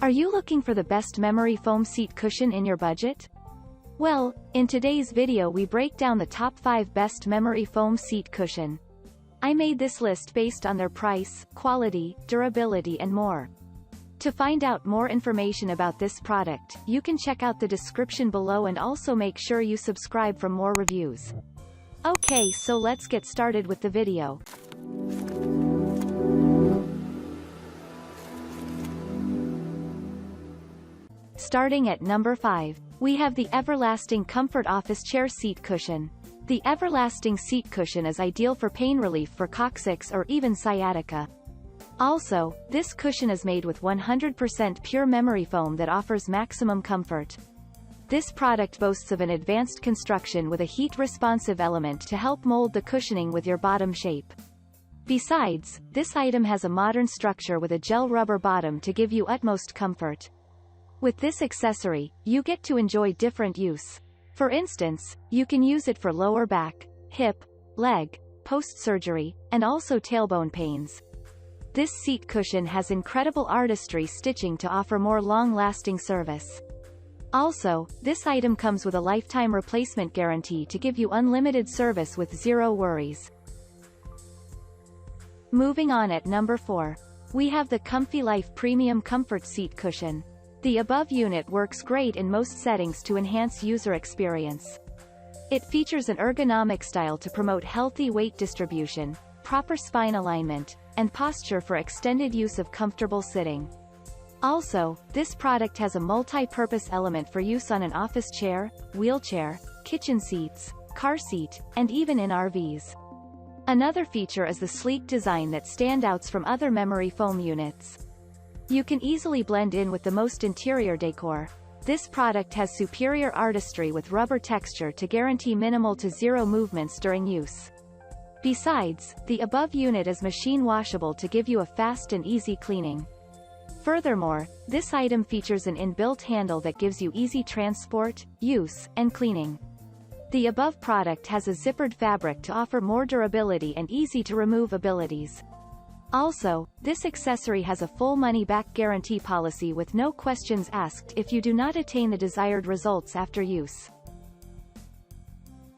Are you looking for the best memory foam seat cushion in your budget? Well, in today's video we break down the top 5 best memory foam seat cushion. I made this list based on their price, quality, durability and more. To find out more information about this product, you can check out the description below and also make sure you subscribe for more reviews. Okay, so let's get started with the video. Starting at number 5, we have the Everlasting Comfort Office Chair Seat Cushion. The Everlasting Seat Cushion is ideal for pain relief for coccyx or even sciatica. Also, this cushion is made with 100% pure memory foam that offers maximum comfort. This product boasts of an advanced construction with a heat-responsive element to help mold the cushioning with your bottom shape. Besides, this item has a modern structure with a gel rubber bottom to give you utmost comfort. With this accessory, you get to enjoy different use. For instance, you can use it for lower back, hip, leg, post-surgery, and also tailbone pains. This seat cushion has incredible artistry stitching to offer more long-lasting service. Also, this item comes with a lifetime replacement guarantee to give you unlimited service with zero worries. Moving on at number 4. We have the ComfiLife Premium Comfort Seat Cushion. The above unit works great in most settings to enhance user experience. It features an ergonomic style to promote healthy weight distribution, proper spine alignment, and posture for extended use of comfortable sitting. Also, this product has a multi-purpose element for use on an office chair, wheelchair, kitchen seats, car seat, and even in RVs. Another feature is the sleek design that stands out from other memory foam units. You can easily blend in with the most interior decor. This product has superior artistry with rubber texture to guarantee minimal to zero movements during use. Besides, the above unit is machine washable to give you a fast and easy cleaning. Furthermore, this item features an inbuilt handle that gives you easy transport, use, and cleaning. The above product has a zippered fabric to offer more durability and easy-to-remove abilities. Also, this accessory has a full money-back guarantee policy with no questions asked if you do not attain the desired results after use.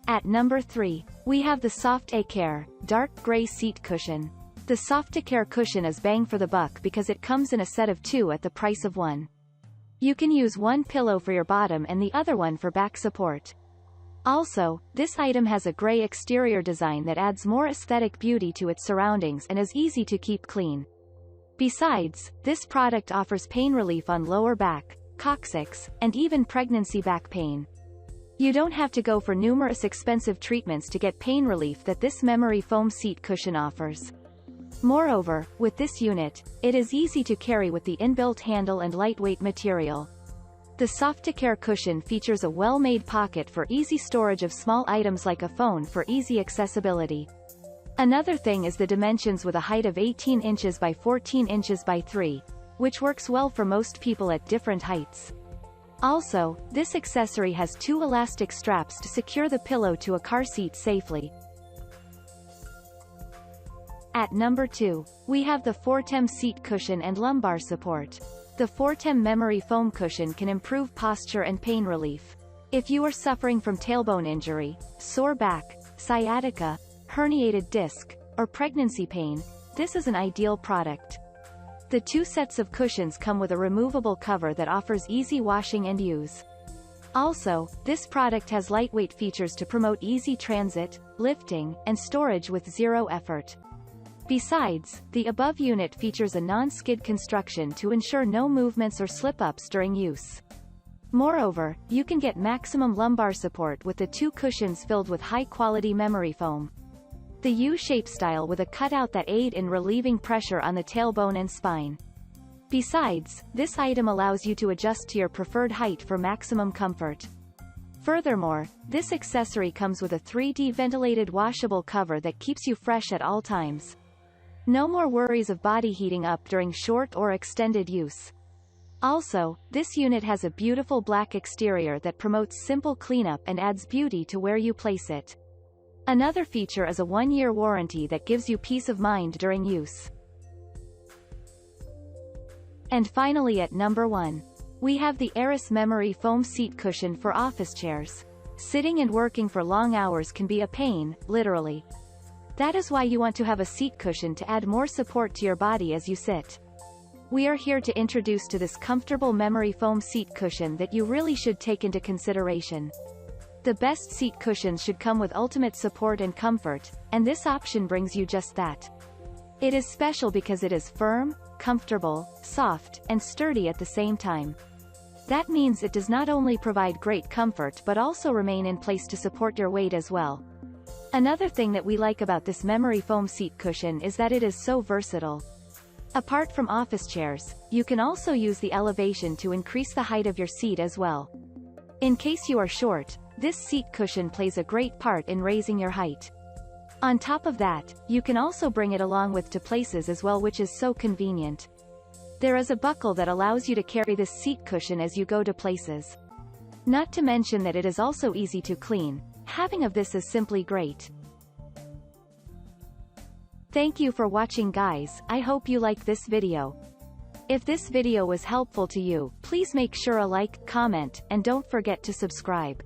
At number 3, we have the SOFTaCARE Dark Gray Seat Cushion. The SOFTaCARE cushion is bang for the buck because it comes in a set of 2 at the price of 1. You can use one pillow for your bottom and the other one for back support. Also, this item has a gray exterior design that adds more aesthetic beauty to its surroundings and is easy to keep clean. Besides, this product offers pain relief on lower back, coccyx, and even pregnancy back pain. You don't have to go for numerous expensive treatments to get pain relief that this memory foam seat cushion offers. Moreover, with this unit, it is easy to carry with the inbuilt handle and lightweight material. The SOFTaCARE cushion features a well-made pocket for easy storage of small items like a phone for easy accessibility. Another thing is the dimensions with a height of 18 inches by 14 inches by 3, which works well for most people at different heights. Also, this accessory has 2 elastic straps to secure the pillow to a car seat safely. At number 2, we have the FORTEM Seat Cushion and Lumbar Support. The FORTEM memory foam cushion can improve posture and pain relief. If you are suffering from tailbone injury, sore back, sciatica, herniated disc, or pregnancy pain, this is an ideal product. The 2 sets of cushions come with a removable cover that offers easy washing and use. Also, this product has lightweight features to promote easy transit, lifting, and storage with zero effort. Besides, the above unit features a non-skid construction to ensure no movements or slip-ups during use. Moreover, you can get maximum lumbar support with the 2 cushions filled with high-quality memory foam. The U-shape style with a cutout that aid in relieving pressure on the tailbone and spine. Besides, this item allows you to adjust to your preferred height for maximum comfort. Furthermore, this accessory comes with a 3D ventilated washable cover that keeps you fresh at all times. No more worries of body heating up during short or extended use. Also, this unit has a beautiful black exterior that promotes simple cleanup and adds beauty to where you place it. Another feature is a 1-year warranty that gives you peace of mind during use. And finally at number 1. We have the AERIS memory foam seat cushion for office chairs. Sitting and working for long hours can be a pain, literally. That is why you want to have a seat cushion to add more support to your body as you sit. We are here to introduce to this comfortable memory foam seat cushion that you really should take into consideration. The best seat cushions should come with ultimate support and comfort, and this option brings you just that. It is special because it is firm, comfortable, soft, and sturdy at the same time. That means it does not only provide great comfort but also remain in place to support your weight as well. Another thing that we like about this memory foam seat cushion is that it is so versatile. Apart from office chairs, you can also use the elevation to increase the height of your seat as well. In case you are short, this seat cushion plays a great part in raising your height. On top of that, you can also bring it along with to places as well, which is so convenient. There is a buckle that allows you to carry this seat cushion as you go to places. Not to mention that it is also easy to clean. Having of this is simply great. Thank you for watching guys, I hope you like this video. If this video was helpful to you, please make sure a like, comment, and don't forget to subscribe.